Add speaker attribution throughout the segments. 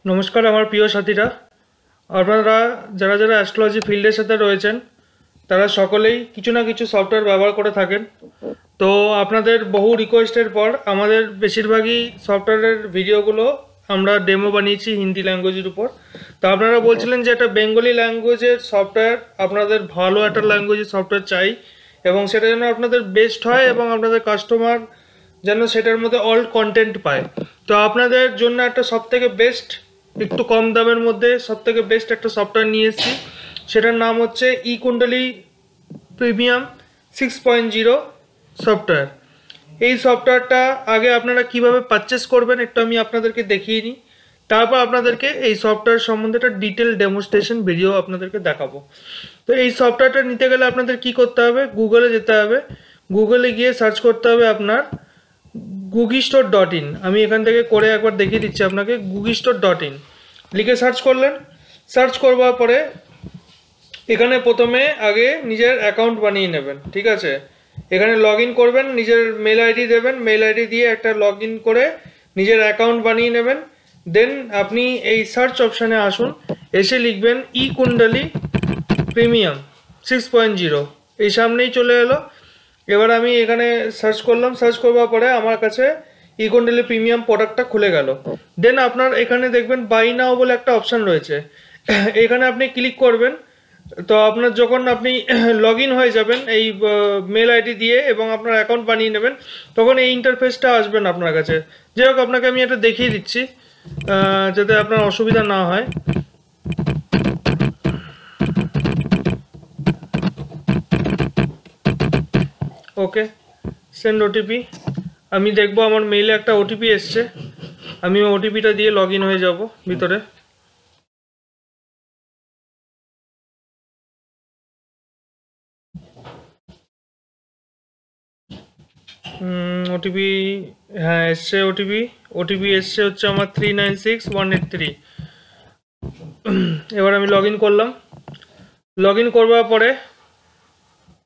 Speaker 1: নমস্কার আমার প্রিয় সাথীরা, আপনারা যারা যারা অ্যাস্ট্রোলজি ফিল্ডের সাথে রয়েছেন তারা সকলেই কিছু না কিছু সফটওয়্যার ব্যবহার করে থাকেন। তো আপনাদের বহু রিকোয়েস্টের পর আমাদের বেশিরভাগই সফটওয়্যারের ভিডিওগুলো আমরা ডেমো বানিয়েছি হিন্দি ল্যাঙ্গুয়েজের উপর। তো আপনারা বলছিলেন যে একটা বেঙ্গলি ল্যাঙ্গুয়েজের সফটওয়্যার, আপনাদের ভালো একটা ল্যাঙ্গুয়েজের সফটওয়্যার চাই এবং সেটা যেন আপনাদের বেস্ট হয় এবং আপনাদের কাস্টমার যেন সেটার মধ্যে অল কন্টেন্ট পায়। তো আপনাদের জন্য একটা সবথেকে বেস্ট, একটু কম দামের মধ্যে সবথেকে বেস্ট একটা সফটওয়্যার নিয়ে এসেছি। সেটার নাম হচ্ছে ইকুণ্ডলী প্রিমিয়াম 6.0 সফটওয়্যার। এই সফটওয়্যারটা আগে আপনারা কিভাবে পারচেস করবেন একটু আমি আপনাদেরকে দেখিয়ে নিই, তারপর আপনাদেরকে এই সফটওয়্যার সম্বন্ধে একটা ডিটেল ডেমনস্ট্রেশন ভিডিও আপনাদেরকে দেখাবো। তো এই সফটওয়্যারটা নিতে গেলে আপনাদের কি করতে হবে, গুগলে যেতে হবে। গুগলে গিয়ে সার্চ করতে হবে আপনার GugiStore.in। আমি এখান থেকে করে একবার দেখিয়ে দিচ্ছি আপনাকে। GugiStore.in লিখে সার্চ করলেন। সার্চ করবার পরে এখানে প্রথমে আগে নিজের অ্যাকাউন্ট বানিয়ে নেবেন, ঠিক আছে। এখানে লগ ইন করবেন, নিজের মেল আইডি দেবেন, মেল আইডি দিয়ে একটা লগ ইন করে নিজের অ্যাকাউন্ট বানিয়ে নেবেন। দেন আপনি এই সার্চ অপশানে আসুন, এসে লিখবেন ইকুণ্ডলী প্রিমিয়াম 6.0। এই সামনেই চলে এলো। এবার আমি এখানে সার্চ করলাম, সার্চ করবার পরে আমার কাছে ইকুণ্ডলী প্রিমিয়াম প্রোডাক্টটা খুলে গেল। দেন আপনার এখানে দেখবেন বাই নাও বলে একটা অপশান রয়েছে, এখানে আপনি ক্লিক করবেন। তো আপনার যখন আপনি লগ ইন হয়ে যাবেন এই মেল আইডি দিয়ে এবং আপনার অ্যাকাউন্ট বানিয়ে নেবেন, তখন এই ইন্টারফেসটা আসবেন আপনার কাছে। যাই হোক, আপনাকে আমি এটা দেখিয়ে দিচ্ছি যাতে আপনার অসুবিধা না হয়। ওকে, সেন্ড ওটিপি। আমি দেখবো আমার মেইলে একটা ওটিপি এসছে, আমি ওটিপিটা দিয়ে লগ ইন হয়ে যাব ভিতরে। ওটিপি, হ্যাঁ এসছে ওটিপি। ওটিপি এসছে হচ্ছে আমার 396183। এবার আমি লগ ইন করলাম। লগ ইন করবার পরে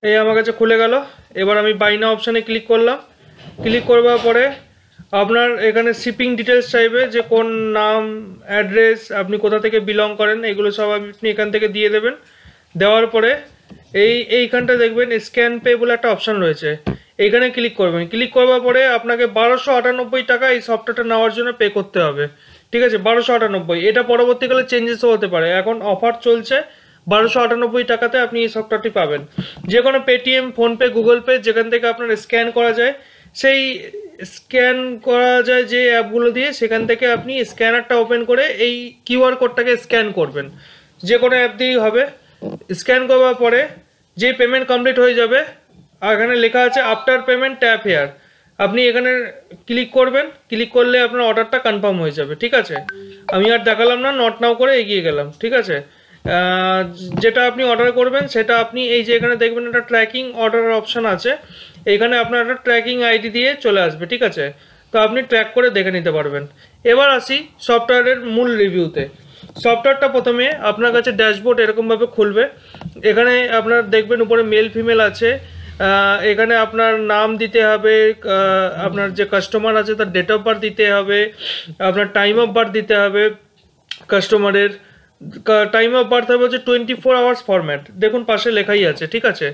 Speaker 1: এই আমার কাছে খুলে গেল। এবার আমি বাই নাও অপশানে ক্লিক করলাম। ক্লিক করবার পরে আপনার এখানে শিপিং ডিটেলস চাইবে, যে কোন নাম, অ্যাড্রেস, আপনি কোথা থেকে বিলং করেন, এগুলো সব আপনি এখান থেকে দিয়ে দেবেন। দেওয়ার পরে এইখানটা দেখবেন স্ক্যান পে বলে একটা অপশান রয়েছে, এইখানে ক্লিক করবেন। ক্লিক করবার পরে আপনাকে 1298 টাকা এই সফটওয়্যারটা নেওয়ার জন্য পে করতে হবে, ঠিক আছে। 1298। এটা পরবর্তীকালে চেঞ্জেসও হতে পারে, এখন অফার চলছে। 1298 টাকাতে আপনি এই সফটওয়্যারটি পাবেন। যে কোনো পেটিএম, ফোনপে, গুগল পে যেখান থেকে আপনার স্ক্যান করা যায়, সেই স্ক্যান করা যায় যে অ্যাপগুলো দিয়ে, সেখান থেকে আপনি স্ক্যানারটা ওপেন করে এই কিউআর কোডটাকে স্ক্যান করবেন। যে কোনো অ্যাপ দিয়েই হবে। স্ক্যান করবার পরে যে পেমেন্ট কমপ্লিট হয়ে যাবে, এখানে লেখা আছে আফটার পেমেন্ট ট্যাপ হেয়ার, আপনি এখানে ক্লিক করবেন। ক্লিক করলে আপনার অর্ডারটা কনফার্ম হয়ে যাবে, ঠিক আছে। আমি আর দেখালাম না, নট নাও করে এগিয়ে গেলাম, ঠিক আছে। যেটা আপনি অর্ডার করবেন সেটা আপনি এই যে এখানে দেখবেন একটা ট্র্যাকিং অর্ডার অপশান আছে, এখানে আপনার একটা ট্র্যাকিং আইডি দিয়ে চলে আসবে, ঠিক আছে। তো আপনি ট্র্যাক করে দেখে নিতে পারবেন। এবার আসি সফটওয়্যারের মূল রিভিউতে। সফটওয়্যারটা প্রথমে আপনার কাছে ড্যাশবোর্ড এরকমভাবে খুলবে। এখানে আপনার দেখবেন উপরে মেল ফিমেল আছে, এখানে আপনার নাম দিতে হবে, আপনার যে কাস্টমার আছে তার ডেট অফ বার্থ দিতে হবে, আপনার টাইম অফ বার্থ দিতে হবে। কাস্টমারের টাইম অফ বার্থ হবে হচ্ছে 24 আওয়ার্স ফরম্যাট, দেখুন পাশে লেখাই আছে, ঠিক আছে।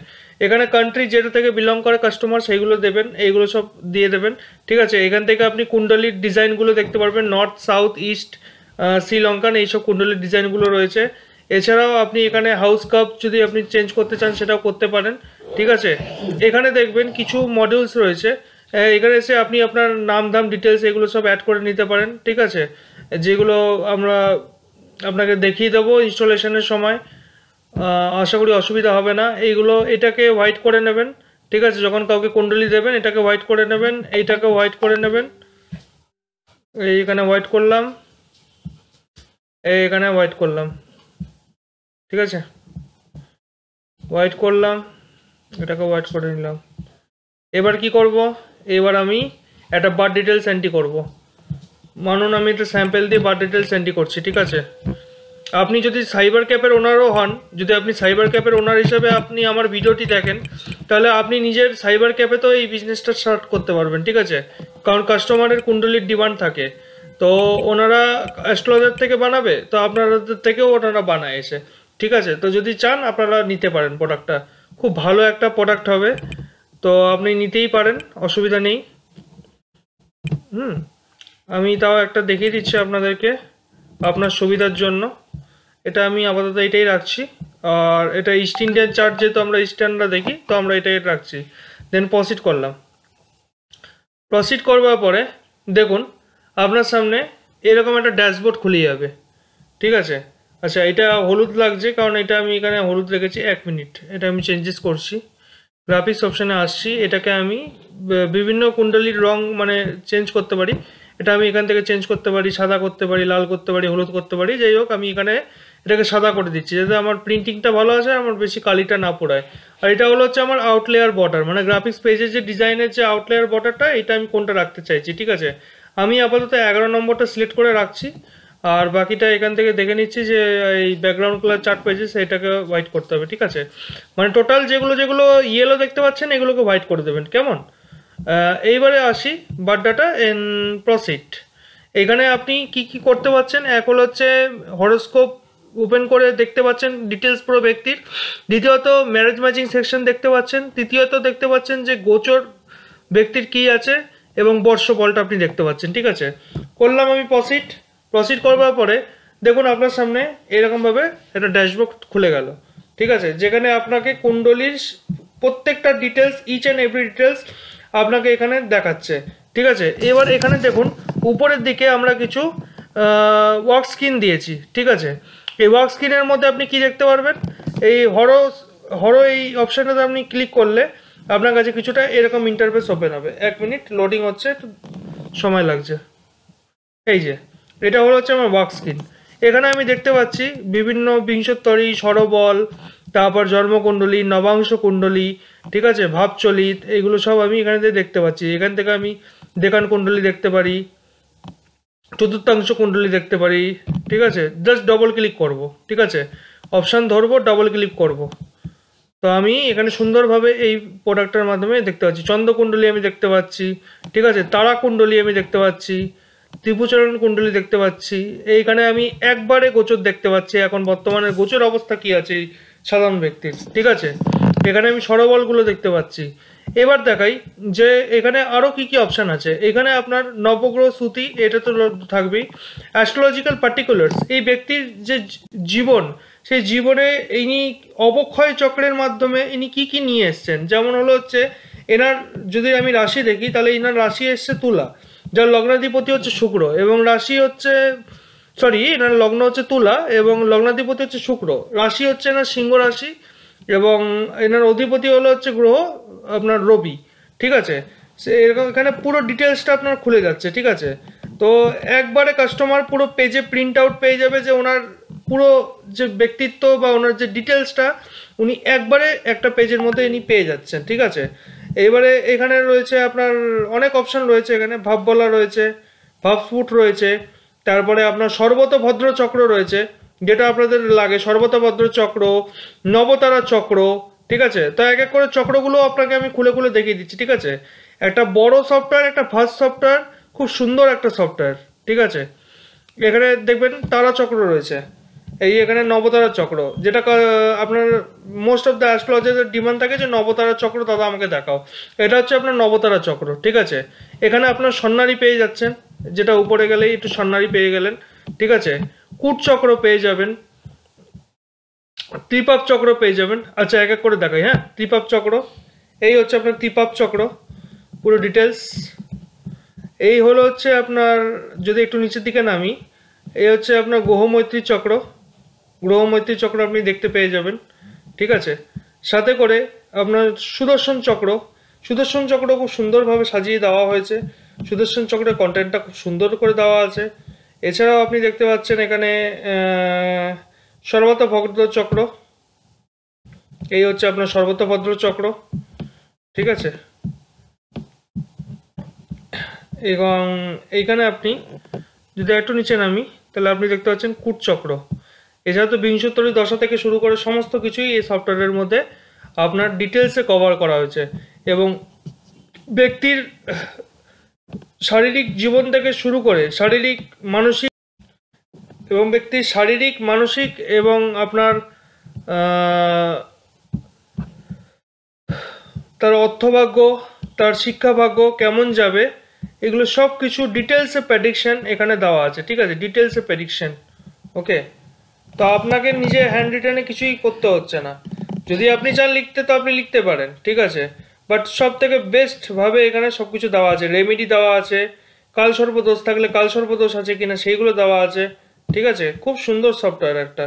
Speaker 1: এখানে কান্ট্রি যেটা থেকে বিলং করে কাস্টমার সেইগুলো দেবেন, এইগুলো সব দিয়ে দেবেন, ঠিক আছে। এখান থেকে আপনি কুণ্ডলীর ডিজাইনগুলো দেখতে পারবেন, নর্থ, সাউথ, ইস্ট, শ্রীলঙ্কান, এইসব কুণ্ডলীর ডিজাইনগুলো রয়েছে। এছাড়াও আপনি এখানে হাউস কাপ যদি আপনি চেঞ্জ করতে চান সেটাও করতে পারেন, ঠিক আছে। এখানে দেখবেন কিছু মডিউলস রয়েছে, এখানে এসে আপনি আপনার নাম ধাম ডিটেলস এগুলো সব অ্যাড করে নিতে পারেন, ঠিক আছে। যেগুলো আমরা আপনাকে দেখিয়ে দেবো ইনস্টলেশনের সময়, আশা করি অসুবিধা হবে না। এইগুলো, এটাকে হোয়াইট করে নেবেন, ঠিক আছে। যখন কাউকে কুণ্ডলী দেবেন এটাকে হোয়াইট করে নেবেন, এইটাকে হোয়াইট করে নেবেন। এইখানে হোয়াইট করলাম, এইখানে হোয়াইট করলাম, ঠিক আছে। হোয়াইট করলাম, এটাকে হোয়াইট করে নিলাম। এবার কি করব, এবার আমি একটা বার্থ ডিটেলস এন্ট্রি করব। মানুন আমি একটা স্যাম্পল দিয়ে বার্থ ডিটেলস এন্ট্রি করছি, ঠিক আছে। আপনি যদি সাইবার ক্যাফের ওনারও হন, যদি আপনি সাইবার ক্যাফের ওনার হিসেবে আপনি আমার ভিডিওটি দেখেন, তাহলে আপনি নিজের সাইবার ক্যাফে তো এই বিজনেসটা স্টার্ট করতে পারবেন, ঠিক আছে। কারণ কাস্টমারের কুণ্ডলীর ডিমান্ড থাকে। তো ওনারা অ্যাস্ট্রোলজার থেকে বানাবে, তো আপনাদের থেকেও ওনারা বানায় এসে, ঠিক আছে। তো যদি চান আপনারা নিতে পারেন প্রোডাক্টটা, খুব ভালো একটা প্রোডাক্ট হবে, তো আপনি নিতেই পারেন, অসুবিধা নেই। আমি তাও একটা দেখিয়ে দিচ্ছি আপনাদেরকে আপনার সুবিধার জন্য। এটা আমি আপাতত এটাই রাখছি, আর এটা ইস্ট ইন্ডিয়ান চার্ট, যেহেতু আমরা ইস্টার্নরা দেখি, তো আমরা এটাই রাখছি। দেন প্রসিড করলাম। প্রসিড করবার পরে দেখুন আপনার সামনে এরকম একটা ড্যাশবোর্ড খুলে যাবে, ঠিক আছে। আচ্ছা, এটা হলুদ লাগছে কারণ এটা আমি এখানে হলুদ রেখেছি। 1 মিনিট, এটা আমি চেঞ্জেস করছি। গ্রাফিক্স অপশানে আসছি, এটাকে আমি বিভিন্ন কুণ্ডলীর রং মানে চেঞ্জ করতে পারি। এটা আমি এখান থেকে চেঞ্জ করতে পারি, সাদা করতে পারি, লাল করতে পারি, হলুদ করতে পারি। যাই হোক, আমি এখানে এটাকে সাদা করে দিচ্ছি যাতে আমার প্রিন্টিংটা ভালো আসে, আমার বেশি কালিটা না পোড়ায়। আর এটা হলো হচ্ছে আমার আউটলেয়ার বর্ডার, মানে গ্রাফিক্স পেজের যে ডিজাইনের যে আউটলেয়ার বর্ডারটা, এটা আমি কোনটা রাখতে চাইছি, ঠিক আছে। আমি আপাতত 11 নম্বরটা সিলেক্ট করে রাখছি, আর বাকিটা এখান থেকে দেখে নিচ্ছি যে এই ব্যাকগ্রাউন্ড কালার চার্ট পেজেস এটাকে হোয়াইট করতে হবে, ঠিক আছে। মানে টোটাল যেগুলো যেগুলো ইয়েলো দেখতে পাচ্ছেন এগুলোকে হোয়াইট করে দেবেন, কেমন। এইবারে আসি বাট ডাটা এন প্রসিড। এখানে আপনি কি কি করতে পারছেন, এক হলো হচ্ছে হরোস্কোপ ওপেন করে দেখতে পাচ্ছেন ডিটেলস পুরো ব্যক্তির। দ্বিতীয়ত ম্যারেজ ম্যাচিং সেকশন দেখতে পাচ্ছেন। তৃতীয়ত দেখতে পাচ্ছেন যে গোচর ব্যক্তির কি আছে, এবং বর্ষফলটা আপনি দেখতে পাচ্ছেন, ঠিক আছে। করলাম আমি প্রসিড। প্রসিড করবার পরে দেখুন আপনার সামনে এরকমভাবে একটা ড্যাশবোর্ড খুলে গেল, ঠিক আছে, যেখানে আপনাকে কুণ্ডলীর প্রত্যেকটা details, each and every details আপনাকে এখানে দেখাচ্ছে, ঠিক আছে। এবার এখানে দেখুন উপরের দিকে আমরা কিছু ওয়ার্ক স্ক্রিন দিয়েছি, ঠিক আছে। এই ওয়ার্ক স্ক্রিনের মধ্যে আপনি কি দেখতে পারবেন, এই হরো এই অপশানটাতে আপনি ক্লিক করলে আপনার কাছে কিছুটা এরকম ইন্টারফেস ওপেন হবে। 1 মিনিট লোডিং হচ্ছে, একটু সময় লাগছে। এই যে এটা হলো হচ্ছে আমার ওয়ার্ক স্ক্রিন। এখানে আমি দেখতে পাচ্ছি বিভিন্ন বিংশোত্তরী, সরবল, তারপর জন্মকুণ্ডলী, নবাংশ কুণ্ডলী, ঠিক আছে, ভাবচলিত, এগুলো সব আমি এখানে থেকে দেখতে পাচ্ছি। এখান থেকে আমি দেকান কুণ্ডলী দেখতে পারি, চতুর্থাংশ কুণ্ডলী দেখতে পারি, ঠিক আছে। জাস্ট ডবল ক্লিক করব, ঠিক আছে, অপশান ধরবো, ডবল ক্লিক করব, তো আমি এখানে সুন্দরভাবে এই প্রোডাক্টের মাধ্যমে দেখতে পাচ্ছি। চন্দ্রকুণ্ডলী আমি দেখতে পাচ্ছি, ঠিক আছে, তারা কুণ্ডলী আমি দেখতে পাচ্ছি, ত্রিপুচরণ কুণ্ডলী দেখতে পাচ্ছি। এইখানে আমি একবারে গোচর দেখতে পাচ্ছি, এখন বর্তমানে গোচর অবস্থা কি আছে এই সাধারণ ব্যক্তির, ঠিক আছে। এখানে আমি সরবলগুলো দেখতে পাচ্ছি। এবার দেখাই যে এখানে আরও কি কি অপশান আছে। এখানে আপনার নবগ্রহ শ্রুতি, এটা তো থাকবেই। অ্যাস্ট্রোলজিক্যাল পার্টিকুলার্স, এই ব্যক্তির যে জীবন, সেই জীবনে ইনি অবক্ষয় চক্রের মাধ্যমে ইনি কি কি নিয়ে এসছেন। যেমন হলো হচ্ছে এনার যদি আমি রাশি দেখি, তাহলে এনার রাশি এসছে তুলা, যার লগ্নাধিপতি হচ্ছে শুক্র, এবং রাশি হচ্ছে এনার লগ্ন হচ্ছে তুলা এবং লগ্নাধিপতি হচ্ছে শুক্র। রাশি হচ্ছে এনার সিংহ রাশি, এবং এনার অধিপতি হলো হচ্ছে গ্রহ আপনার রবি, ঠিক আছে। সে এরকম এখানে পুরো ডিটেলসটা আপনার খুলে যাচ্ছে, ঠিক আছে। তো একবারে কাস্টমার পুরো পেজে প্রিন্ট আউট পেয়ে যাবে যে ওনার পুরো যে ব্যক্তিত্ব বা ওনার যে ডিটেলসটা উনি একবারে একটা পেজের মধ্যে ইনি পেয়ে যাচ্ছেন, ঠিক আছে। এবারে এখানে রয়েছে আপনার অনেক অপশান রয়েছে। এখানে ভাব বলা রয়েছে, ভাবস্ফুট রয়েছে, তারপরে আপনার সর্বতভদ্র চক্র রয়েছে, যেটা আপনাদের লাগে, সর্বতভদ্র চক্র, নবতারা চক্র, ঠিক আছে। তো এক এক করে চক্রগুলো আপনাকে আমি খুলে খুলে দেখিয়ে দিচ্ছি, ঠিক আছে। একটা বড় সফটওয়্যার, একটা ফাস্ট সফটওয়্যার, খুব সুন্দর একটা সফটওয়্যার, ঠিক আছে। এখানে দেখবেন তারা চক্র রয়েছে, এই এখানে নবতারা চক্র, যেটা আপনার মোস্ট অফ দ্য অ্যাস্ট্রোলজারদের ডিমান্ড থাকে যে নবতারা চক্র দাদা আমাকে দেখাও। এটা হচ্ছে আপনার নবতারা চক্র, ঠিক আছে। এখানে আপনার সন্ন্যারী পেয়ে যাচ্ছেন, যেটা উপরে গেলেই একটু সন্ন্যারী পেয়ে গেলেন, ঠিক আছে। কূট চক্র পেয়ে যাবেন, ত্রিপাপ চক্র পেয়ে যাবেন। আচ্ছা, এক এক করে দেখাই। হ্যাঁ, ত্রিপাপ চক্র, এই হচ্ছে আপনার ত্রিপাপ চক্র, পুরো ডিটেলস। এই হলো হচ্ছে আপনার, যদি একটু নিচের দিকে নামি, এই হচ্ছে আপনার গ্রহমৈত্রী চক্র। গ্রহমৈত্রী চক্র আপনি দেখতে পেয়ে যাবেন, ঠিক আছে। সাথে করে আপনার সুদর্শন চক্র। সুদর্শন চক্র খুব সুন্দরভাবে সাজিয়ে দেওয়া হয়েছে, সুদর্শন চক্রের কন্টেন্টটা খুব সুন্দর করে দেওয়া আছে। এছাড়াও আপনি দেখতে পাচ্ছেন এখানে সর্বতভদ্র চক্র, এই হচ্ছে আপনার সর্বতভদ্র চক্র, ঠিক আছে। এবং এইখানে আপনি যদি একটু নিচে নামি, তাহলে আপনি দেখতে পাচ্ছেন কূট চক্র। এছাড়া তো বিংশোত্তরী দশা থেকে শুরু করে সমস্ত কিছুই এই সফটওয়্যারের মধ্যে আপনার ডিটেলসে কভার করা হয়েছে, এবং ব্যক্তির শারীরিক জীবন থেকে শুরু করে শারীরিক মানসিক এবং ব্যক্তির শারীরিক মানসিক এবং আপনার তার অর্থভাগ্য, তার শিক্ষাভাগ্য কেমন যাবে, এগুলো সব কিছু ডিটেলসে প্রেডিকশন এখানে দেওয়া আছে। ঠিক আছে, ডিটেলসে প্রেডিকশন। ওকে, তো আপনাকে নিজে হ্যান্ড রিটেনে কিছুই করতে হচ্ছে না। যদি আপনি চান লিখতে তো আপনি লিখতে পারেন, ঠিক আছে, বাট সব থেকে বেস্টভাবে এখানে সব কিছু দেওয়া আছে। রেমেডি দেওয়া আছে, কালসর্পদোষ থাকলে কালসর্পদোষ আছে কিনা সেইগুলো দেওয়া আছে। ঠিক আছে, খুব সুন্দর সফটওয়্যার একটা।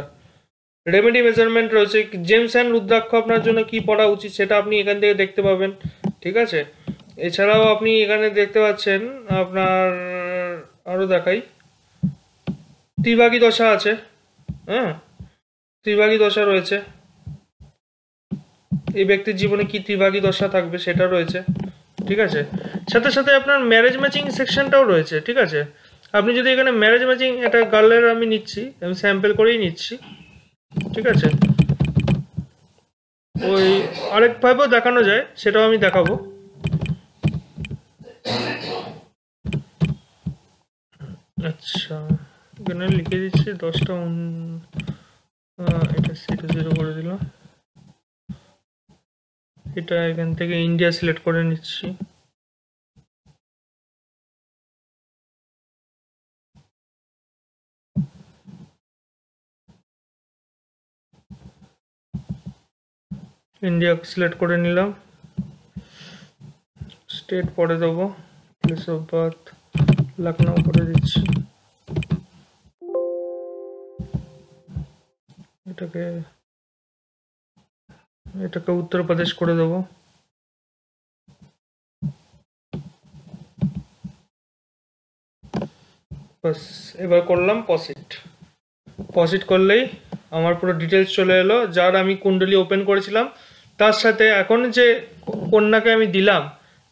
Speaker 1: রেমেডি মেজারমেন্ট রয়েছে, জেমস অ্যান্ড রুদ্রাক্ষ আপনার জন্য কি পড়া উচিত সেটা আপনি এখান থেকে দেখতে পাবেন। ঠিক আছে, এছাড়াও আপনি এখানে দেখতে পাচ্ছেন আপনার আরও দেখাই, ত্রিভাগী দশা আছে। হ্যাঁ, ত্রিভাগী দশা রয়েছে, এই ব্যক্তির জীবনে কি ত্রিভাগী দশা থাকবে সেটা রয়েছে। ঠিক আছে, সাথে সাথে আপনার ম্যারেজ ম্যাচিং সেকশনটাও রয়েছে। ঠিক আছে, আপনি যদি এখানে ম্যারেজ ম্যাচিং, এটা গার্লের আমি নিচ্ছি, আমি স্যাম্পল করেই নিচ্ছি। ঠিক আছে, ওই আরেকভাবেও দেখানো যায়, সেটাও আমি দেখাবো। আচ্ছা, এখানে লিখে দিচ্ছি 10টা, এটা সেটা 0 করে দিলাম। এটা এখান থেকে ইন্ডিয়া সিলেক্ট করে নিচ্ছি। ইন্ডিয়া সিলেক্ট করে নিলাম, স্টেট পরে দেবো, প্লেস অফ বার্থ লখনউ করে দিচ্ছি। এটাকে উত্তরপ্রদেশ করে দেবো। বাস, এবার করলাম পজিট করলেই আমার পুরো ডিটেলস চলে এলো। যার আমি কুণ্ডলী ওপেন করেছিলাম তার সাথে এখন যে কন্যাকে আমি দিলাম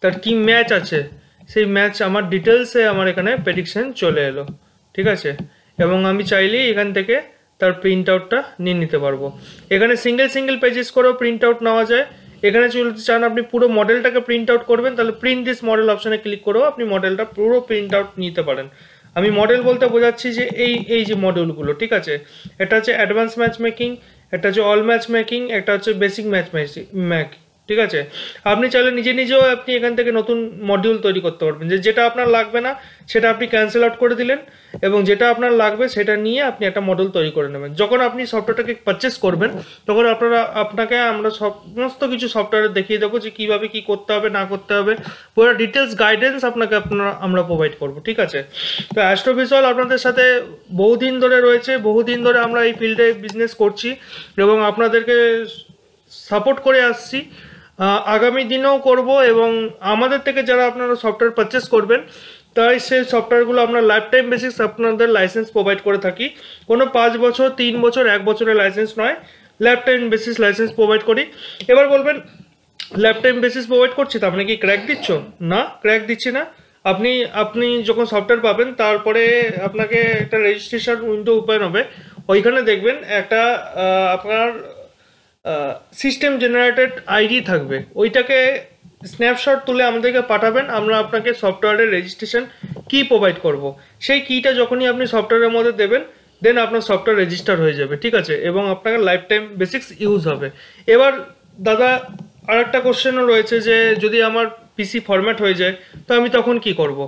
Speaker 1: তার কি ম্যাচ আছে, সেই ম্যাচ আমার ডিটেলসে আমার এখানে প্রেডিকশন চলে এলো। ঠিক আছে, এবং আমি চাইলেই এখান থেকে তার প্রিন্ট আউটটা নিয়ে নিতে পারবো। এখানে সিঙ্গেল পেজেস করেও প্রিন্ট আউট নেওয়া যায়। এখানে যদি চান আপনি পুরো মডেলটাকে প্রিন্ট আউট করবেন, তাহলে প্রিন্ট দিস মডেল অপশানে ক্লিক করেও আপনি মডেলটা পুরো প্রিন্ট আউট নিতে পারেন। আমি মডেল বলতে বোঝাচ্ছি যে এই যে মডিউলগুলো, ঠিক আছে, এটা হচ্ছে অ্যাডভান্স ম্যাচ মেকিং, একটা হচ্ছে অল ম্যাচ মেকিং, একটা হচ্ছে বেসিক ম্যাচ মেকিং। ঠিক আছে, আপনি চাইলে নিজেও আপনি এখান থেকে নতুন মডিউল তৈরি করতে পারবেন, যেটা আপনার লাগবে না সেটা আপনি ক্যান্সেল আউট করে দিলেন, এবং যেটা আপনার লাগবে সেটা নিয়ে আপনি একটা মডেল তৈরি করে নেবেন। যখন আপনি সফটওয়্যারটাকে পারচেস করবেন তখন আপনাকে আমরা সমস্ত কিছু সফটওয়্যার দেখিয়ে দেবো যে কীভাবে কী করতে হবে না করতে হবে, পুরো ডিটেলস গাইডেন্স আমরা প্রোভাইড করব। ঠিক আছে, তো অ্যাস্ট্রোভিজুয়াল আপনাদের সাথে বহুদিন ধরে রয়েছে, বহুদিন ধরে আমরা এই ফিল্ডে বিজনেস করছি এবং আপনাদেরকে সাপোর্ট করে আসছি, আগামী দিনেও করব। এবং আমাদের থেকে যারা আপনারা সফটওয়্যার পারচেস করবেন তাই সেই সফটওয়্যারগুলো আমরা লাইফ টাইম বেসিস আপনাদের লাইসেন্স প্রোভাইড করে থাকি। কোনো 5 বছর, 3 বছর, 1 বছরের লাইসেন্স নয়, life time basis licence provide করি। এবার বলবেন লাইফ টাইম বেসিস প্রোভাইড করছি তো আপনি কি ক্র্যাক দিচ্ছ? না, ক্র্যাক দিচ্ছি না। আপনি যখন সফটওয়্যার পাবেন তারপরে আপনাকে একটা রেজিস্ট্রেশন উইন্ডো ওপেন হবে, ওইখানে দেখবেন একটা আপনার সিস্টেম জেনারেটেড আইডি থাকবে, ওইটাকে স্ন্যাপশট তুলে আমাদেরকে পাঠাবেন, আমরা আপনাকে সফটওয়্যারের রেজিস্ট্রেশন কি প্রোভাইড করব। সেই কিটা যখনই আপনি সফটওয়্যারের মধ্যে দেবেন দেন আপনার সফটওয়্যার রেজিস্টার হয়ে যাবে। ঠিক আছে, এবং আপনার লাইফ টাইম বেসিক্স ইউজ হবে। এবার দাদা আরেকটা কোশ্চেনও রয়েছে যে যদি আমার পিসি ফরম্যাট হয়ে যায় তো আমি তখন কি করব।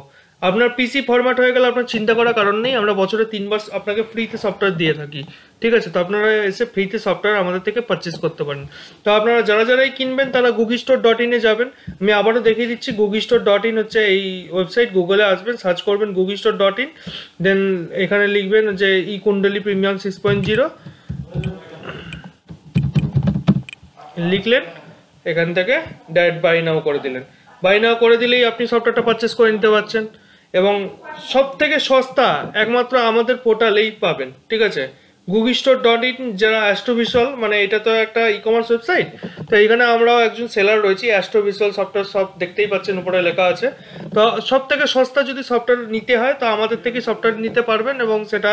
Speaker 1: আপনার পিসি ফরম্যাট হয়ে গেলে আপনার চিন্তা করার কারণ নেই, আমরা বছরে 3 বার আপনাকে ফ্রিতে সফটওয়্যার দিয়ে থাকি। ঠিক আছে, তো আপনারা এসে ফ্রিতে সফটওয়্যার আমাদের থেকে পারচেস করতে পারেন। তো আপনারা যারাই কিনবেন তারা googistore.in-এ যাবেন। আমি আবারও দেখিয়ে দিচ্ছি, googistore.in হচ্ছে এই ওয়েবসাইট। গুগলে আসবেন, সার্চ করবেন googistore.in, দেন এখানে লিখবেন যে ই কুণ্ডলী প্রিমিয়াম 6.0 লিখলেন, এখান থেকে ডাইরেক্ট বাই নাও করে দিলেন। বাই নাও করে দিলেই আপনি সফটওয়্যারটা পারচেস করে নিতে পারছেন এবং সব থেকে সস্তা একমাত্র আমাদের পোর্টালেই পাবেন। ঠিক আছে, googistore.in, যারা অ্যাস্ট্রোভিজুয়াল, মানে এটা তো একটা ই কমার্স ওয়েবসাইট, তো এখানে আমরাও একজন সেলার রয়েছি। অ্যাস্ট্রোভিজুয়াল সফটওয়্যার সব দেখতেই পাচ্ছেন, উপরে লেখা আছে। তো সব থেকে সস্তা যদি সফটওয়্যার নিতে হয় তো আমাদের থেকে সফটওয়্যার নিতে পারবেন এবং সেটা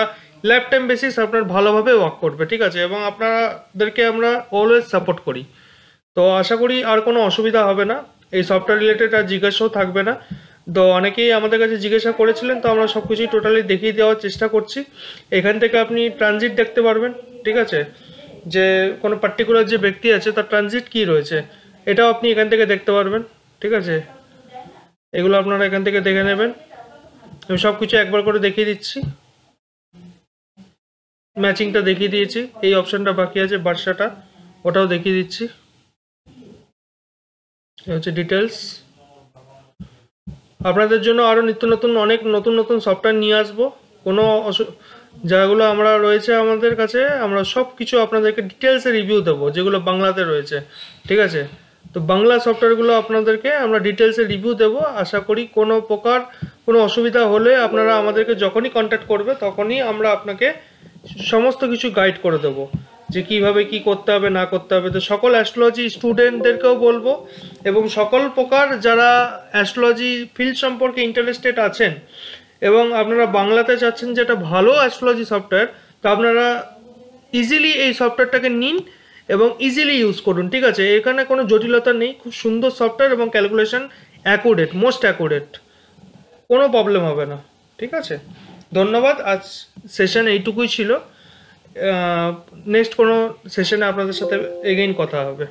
Speaker 1: লাইফ টাইম বেসিস আপনার ভালোভাবে ওয়ার্ক করবে। ঠিক আছে, এবং আপনাদেরকে আমরা অলওয়েজ সাপোর্ট করি। তো আশা করি আর কোনো অসুবিধা হবে না, এই সফটওয়্যার রিলেটেড আর জিজ্ঞাসাও থাকবে না। তো অনেকেই আমাদের কাছে জিজ্ঞাসা করেছিলেন, তো আমরা সব কিছুই টোটালি দেখিয়ে দেওয়ার চেষ্টা করছি। এখান থেকে আপনি ট্রানজিট দেখতে পারবেন, ঠিক আছে, যে কোনো পার্টিকুলার যে ব্যক্তি আছে তার ট্রানজিট কী রয়েছে, এটাও আপনি এখান থেকে দেখতে পারবেন, ঠিক আছে। এগুলো আপনারা এখান থেকে দেখে নেবেন। আমি সব কিছু একবার করে দেখিয়ে দিচ্ছি। ম্যাচিংটা দেখিয়ে দিয়েছি, এই অপশানটা বাকি আছে বার্সাটা, ওটাও দেখিয়ে দিচ্ছি। এই হচ্ছে ডিটেলস। আপনাদের জন্য আরও নিত্য নতুন অনেক নতুন নতুন সফটওয়্যার নিয়ে আসবো। কোনো যাগুলো আমরা রয়েছে আমাদের কাছে, আমরা সব কিছু আপনাদেরকে ডিটেলসে রিভিউ দেবো, যেগুলো বাংলাতে রয়েছে, ঠিক আছে। তো বাংলা সফটওয়্যারগুলো আপনাদেরকে আমরা ডিটেলসে রিভিউ দেবো। আশা করি কোনো প্রকার কোনো অসুবিধা হলে আপনারা আমাদেরকে যখনই কন্ট্যাক্ট করবে তখনই আমরা আপনাকে সমস্ত কিছু গাইড করে দেবো, যে কিভাবে কি করতে হবে না করতে হবে। তো সকল অ্যাস্ট্রোলজি স্টুডেন্টদেরকেও বলবো, এবং সকল প্রকার যারা অ্যাস্ট্রোলজি ফিল্ড সম্পর্কে ইন্টারেস্টেড আছেন এবং আপনারা বাংলাতে চাচ্ছেন যে একটা ভালো অ্যাস্ট্রোলজি সফটওয়্যার, তো আপনারা ইজিলি এই সফটওয়্যারটাকে নিন এবং ইজিলি ইউজ করুন, ঠিক আছে। এখানে কোনো জটিলতা নেই, খুব সুন্দর সফটওয়্যার এবং ক্যালকুলেশন অ্যাকুরেট, মোস্ট অ্যাকুরেট, কোনো প্রবলেম হবে না, ঠিক আছে। ধন্যবাদ। আজ সেশন এইটুকুই ছিল। নেক্সট কোনো সেশনে আপনাদের সাথে এগেইন কথা হবে।